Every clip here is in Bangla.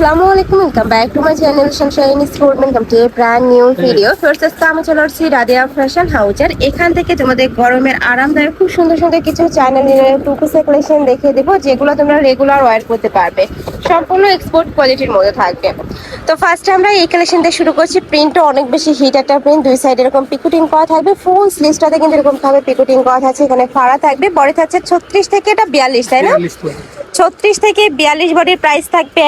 আসসালামু আলাইকুম, welcome back to my channel Sunshine sport. Welcome to A brand new video. First আজকে আমি চলে আসছি রাদিয়া ফ্যাশন হাউজের। এখান থেকে তোমাদের গরমের আরামদায়ক খুব সুন্দর সুন্দর কিছু চ্যানেলের টু পিসের কালেকশন দেখিয়ে দেবো, যেগুলো তোমরা রেগুলার ওয়্যার করতে পারবে, সম্পূর্ণ এক্সপোর্ট কোয়ালিটির মধ্যে থাকবে। তো ফার্স্টে আমরা এই কালেকশন দিয়ে শুরু করছি। প্রিন্টটা অনেক বেশি হিট একটা প্রিন্ট, দুই সাইড এরকম পিকুটিং করা থাকবে, ফুল স্লিভসটাতে কিন্তু এরকম ভাবে পিকুটিং করা থাকছে, এখানে ফাড়া থাকবে, বডি থাকছে 36 থেকে এটা 42, তাই না? 36 থেকে 42 বডির প্রাইস থাকবে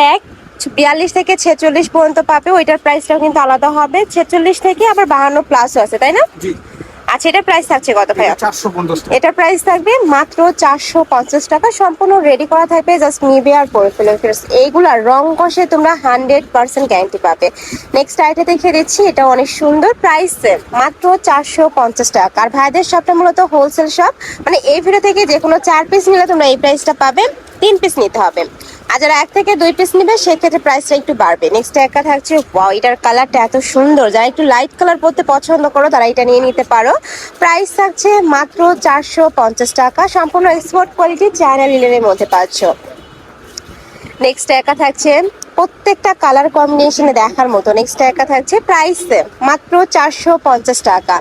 42 থেকে 46 পর্যন্ত পাবে। ওইটার প্রাইসটাও কিন্তু আলাদা হবে, 46 থেকে আবার 52 প্লাসও আছে, তাই না? আচ্ছা, এটার প্রাইস থাকছে কত ভাইয়া? 450 টাকা। এটার প্রাইস থাকবে মাত্র 450 টাকা। সম্পূর্ণ রেডি করা থাকবে, জাস্ট নিবে আর পরে ফেলে। এইগুলার রং কষে তোমরা 100% গ্যারান্টি পাবে। নেক্সট আইটা দেখিয়ে দিচ্ছি, এটা অনেক সুন্দর, প্রাইস সেম মাত্র 450 টাকা। আর ভাইদের শপটা মূলত হোলসেল শপ, মানে এই ভিডিও থেকে যে কোনো 4 পিস নিলে তোমরা এই প্রাইসটা পাবে, 3 পিস নিতে হবে। আর যারা 1 থেকে 2 পিস নিবে সেক্ষেত্রে প্রাইসটা একটু বাড়বে। নেক্সট একটা থাকছে, ওয়াও, এটার কালারটা এত সুন্দর, যারা একটু লাইট কালার পরতে পছন্দ করো তারা এটা নিয়ে নিতে পারো। প্রাইস থাকছে মাত্র 450 টাকা। সম্পূর্ণ এক্সপোর্ট কোয়ালিটি, চায়না লিলেনের মধ্যে পাচ্ছ। নেক্সট একা থাকছে, প্রত্যেকটা কালার কম্বিনেশনে দেখার মতো। নেক্সট একা থাকছে, প্রাইস মাত্র 450 টাকা।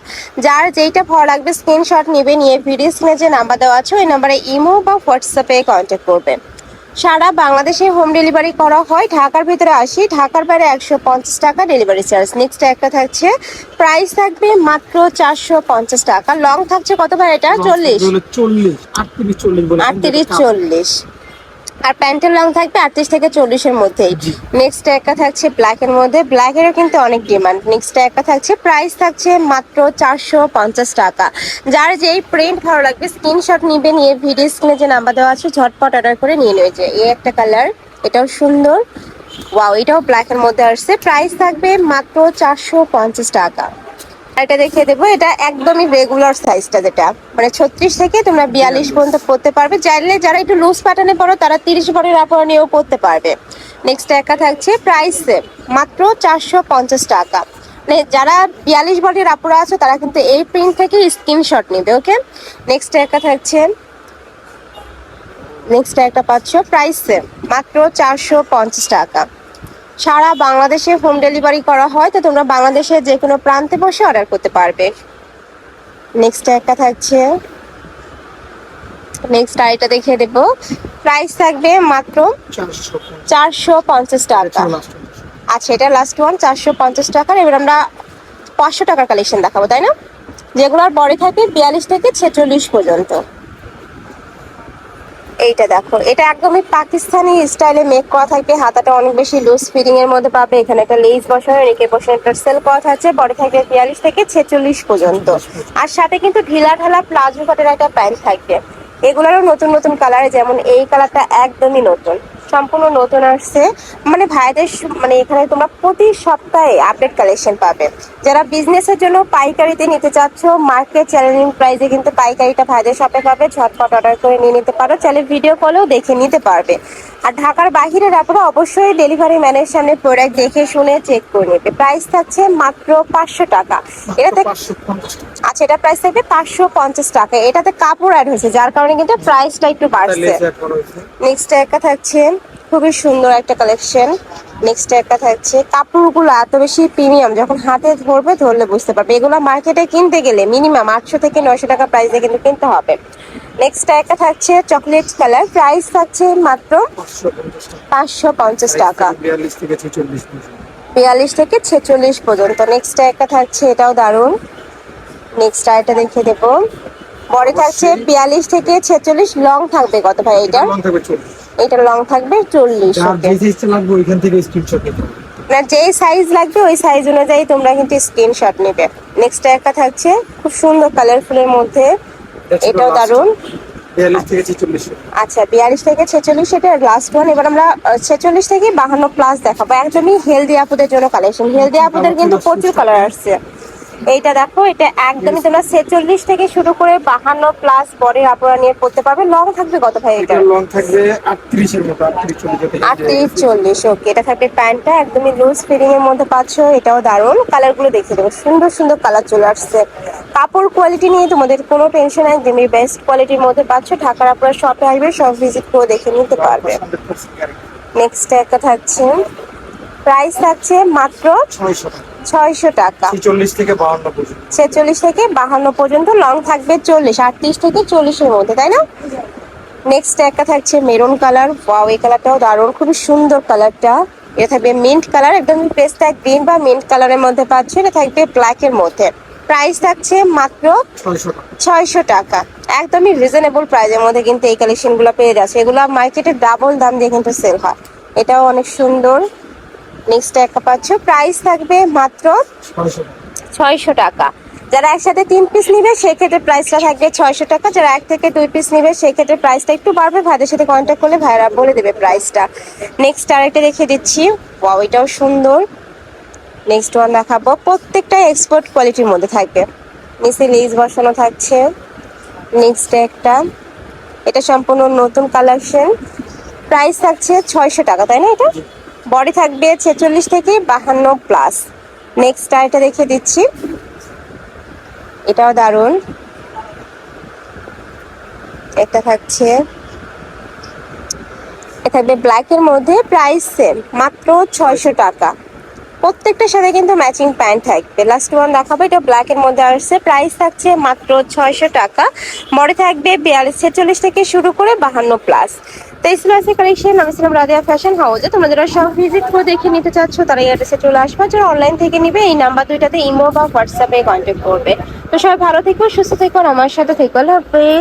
যার যেইটা ভালো লাগবে স্ক্রিনশট নেবে, নিয়ে ভিডিও স্ক্রিনে যে নাম্বার দেওয়া আছে ওই নাম্বারে ইমো বা হোয়াটসঅ্যাপে কন্ট্যাক্ট করবেন। সারা বাংলাদেশে হোম ডেলিভারি করা হয়। ঢাকার ভিতরে 80, ঢাকার বাইরে 150 টাকা ডেলিভারি চার্জ। নেক্সট একটা থাকছে, প্রাইস থাকবে মাত্র 450 টাকা। লং থাকছে কত ভাই এটা? 40, 38, 40। আর প্যান্টের লং থাকবে 38 থেকে 40-এর মধ্যেই। নেক্সট একটা থাকছে ব্ল্যাকের মধ্যে, ব্ল্যাকেরও কিন্তু অনেক ডিমান্ড। নেক্সট একটা থাকছে, প্রাইস থাকছে মাত্র 450 টাকা। যার যেই প্রিন্ট ভালো লাগবে স্ক্রিনশট নিবে, নিয়ে ভিডিও স্ক্রিনে যে নাম্বার দেওয়া আছে ঝটপট অর্ডার করে নিয়ে নেবে। যে এই একটা কালার, এটাও সুন্দর, ওয়াও, এটাও ব্ল্যাকের মধ্যে আসছে। প্রাইস থাকবে মাত্র 450 টাকা। এটা দেখিয়ে দেবো, এটা একদমই রেগুলার সাইজটা, যেটা মানে 36 থেকে তোমরা 42 পর্যন্ত পড়তে পারবে। চাইলে যারা একটু লুজ প্যাটার্নে পড়ো তারা 30 বডির কাপড় নিয়েও পড়তে পারবে। নেক্সট একা থাকছে, প্রাইস মাত্র 450 টাকা। মানে যারা 42 বডির আপুরা আছে তারা কিন্তু এই প্রিন্ট থেকে স্ক্রিনশট নেবে, ওকে? নেক্সট একা থাকছে, নেক্সট একটা পাচ্ছ, প্রাইস মাত্র 450 টাকা। সারা বাংলাদেশে হোম ডেলিভারি করা হয়, তো তোমরা বাংলাদেশের যে কোনো প্রান্তে বসে অর্ডার করতে পারবে। নেক্সট একটা থাকছে, নেক্সট আইটা দেখিয়ে দেবো, প্রাইস থাকবে মাত্র 450 টাকা। আচ্ছা, এটা লাস্ট ওয়ান 450 টাকার। এবার আমরা 500 টাকার কালেকশন দেখাবো, তাই না? যেগুলোর বডি থাকে 42 থেকে 46 পর্যন্ত। এইটা দেখো, এটা একদমই পাকিস্তানি স্টাইলে মেক করা থাকবে, হাতাটা অনেক বেশি লুজ ফিটিং এর মধ্যে পাবে। এখানে একটা লেস বসানো, নেকের পোর্শন একটা সেল করা থাকছে, বডি থাকবে 42 থেকে 46 পর্যন্ত। আর সাথে কিন্তু ঢিলা ঢালা প্লাজো কাটের একটা প্যান্ট থাকবে। এগুলোরও নতুন নতুন কালার, যেমন এই কালারটা একদমই নতুন, সম্পূর্ণ নতুন আসছে। মানে ভাইদের মানে এখানে তোমরা প্রতি সপ্তাহে আপডেট কালেকশন পাবে। যারা বিজনেসের জন্য পাইকারিতে নিতে চাচ্ছ, মার্কেট চ্যালেঞ্জিং প্রাইসে কিন্তু পাইকারিটা ভাইদের শপে পাবে। ঝটপট অর্ডার করে নিয়ে নিতে পারো, চাইলে ভিডিও কলেও দেখে নিতে পারবে। আর ঢাকার বাহিরের আপনারা অবশ্যই ডেলিভারি ম্যানের সামনে প্রোডাক্ট দেখে শুনে চেক করে নেবে। প্রাইস থাকছে মাত্র 500 টাকা। এটাতে আচ্ছা, এটা প্রাইস থাকবে 550 টাকা। এটাতে কাপড় অ্যাড হয়েছে, যার কারণে কিন্তু প্রাইসটা একটু বাড়ছে। নেক্সট একটা থাকছে, খুবই সুন্দর একটা কালেকশন। নেক্সট একটা থাকছে, কাপড়গুলো এত বেশি প্রিমিয়াম, যখন হাতে ধরলে বুঝতে পারবে। এগুলো মার্কেটে কিনতে গেলে মিনিমাম 800 থেকে 900 টাকা প্রাইসে কিন্তু কিনতে হবে। নেক্সট একটা থাকছে চকলেট কালার, প্রাইস থাকছে মাত্র 550 টাকা, 42 থেকে 46 পর্যন্ত। নেক্সট একটা থাকছে, এটাও দারুণ। নেক্সট আইটা দেখিয়ে দেবো, বডি থাকছে 42 থেকে 46। লং থাকবে কত ভাই এটা? এটা লং থাকবে 40। না, যেই সাইজ লাগবে ওই সাইজ অনুযায়ী তোমরা কিন্তু স্ক্রিনশট নেবে। নেক্সট একটা থাকছে, খুব সুন্দর কালারফুলের মধ্যে, এটাও দারুণ। আচ্ছা, 42 থেকে 46 এটা লাস্ট ওয়ান। এবার আমরা 46 থেকে 52 প্লাস দেখাবো, একদমই হেলদি আপুদের জন্য কালেকশন। হেলদি আপুদের কিন্তু প্রচুর কালার আসছে। এইটা দেখো, এটা একদমই তোমরা 46 থেকে শুরু করে 52 প্লাস বডির আপুরা নিয়ে পড়তে পারবে। লং থাকবে কত ভাই এটা? লং থাকবে 38 এর মতো, 38, 40। ওকে, এটা থাকবে প্যান্টটা একদমই লুজ ফিটিং এর মধ্যে পাচ্ছ। এটাও দারুণ। কালারগুলো দেখিয়ে দেবো, সুন্দর সুন্দর কালার চলে আসছে। কাপড় কোয়ালিটি নিয়ে তোমাদের কোনো টেনশন নাই, তুমি বেস্ট কোয়ালিটির মধ্যে পাচ্ছ। ঢাকার আপুরা শপে আসবে, সব ভিজিট করে দেখে নিতে পারবে। নেক্সট একটা থাকছে, প্রাইস থাকছে মাত্র 600 টাকা। 600 টাকা। 46 থেকে 52 পর্যন্ত। 46 থেকে 52 পর্যন্ত, লং থাকবে 40, 38 থেকে 40-এর মধ্যে, তাই না? নেক্সট একটা থাকছে মেরুন কালার। ওয়াও, এই কালারটাও দারুণ, খুবই সুন্দর কালারটা। এটা থাকবে মিন্ট কালার, একদম পেস্টা গ্রিন বা মিন্ট কালারের মধ্যে পাচ্ছে। এটা থাকবে ব্ল্যাকের মধ্যে। প্রাইস থাকছে মাত্র 600 টাকা। 600 টাকা। একদমই রিজনেবল প্রাইসের মধ্যে কিন্তু এই কালেকশনগুলো পেয়ে যাচ্ছে। এগুলো মার্কেটে ডাবল দাম দিয়ে কিন্তু সেল হয়। এটাও অনেক সুন্দর। নেক্সট একটা পাচ্ছ, প্রাইস থাকবে মাত্র 600 টাকা। 600 টাকা। যারা একসাথে 3 পিস নিবে সেক্ষেত্রে প্রাইসটা থাকবে 600 টাকা। যারা 1 থেকে 2 পিস নিবে সেক্ষেত্রে প্রাইসটা একটু বাড়বে। ভাইদের সাথে কন্ট্যাক্ট করলে ভাইরা বলে দেবে প্রাইসটা। নেক্সট আরেকটা দেখিয়ে দিচ্ছি। ওয়াও, এটাও সুন্দর। নেক্সট ওয়ান দেখাবো, প্রত্যেকটাই এক্সপোর্ট কোয়ালিটির মধ্যে থাকবে। নিচে লেস বসানো থাকছে। নেক্সট একটা, এটা সম্পূর্ণ নতুন কালেকশন। প্রাইস থাকছে 600 টাকা, তাই না? এটা বডি থাকবে 46 থেকে 52 প্লাস। নেক্সট আরেকটা দেখিয়ে দিচ্ছি, এটাও দারুণ। একটা থাকছে, এটা থাকবে ব্ল্যাকের মধ্যে, প্রাইস সেম মাত্র 600 টাকা। প্রত্যেকটার সাথে কিন্তু ম্যাচিং প্যান্ট থাকবে। লাস্ট ওয়ান দেখাবো, এটা ব্ল্যাকের মধ্যে আসছে। প্রাইস থাকছে মাত্র 600 টাকা। বডি থাকবে 42-46 থেকে শুরু করে 52 প্লাস। তো এই ছিল আজকে কালেকশন। আমি ছিলাম রাদিয়া ফ্যাশন হাউসে। তোমরা যারা সব ভিজিট করে দেখে নিতে চাচ্ছ তারা এই অ্যাড্রেসে চলে আসবে। যারা অনলাইন থেকে নিবে এই নাম্বার দুইটাতে ইমো বা হোয়াটসঅ্যাপে কন্ট্যাক্ট করবে। তো সবাই ভালো থেকো, সুস্থ থেকো, আর আমার সাথে থেকো। আল্লাহ হাফেজ।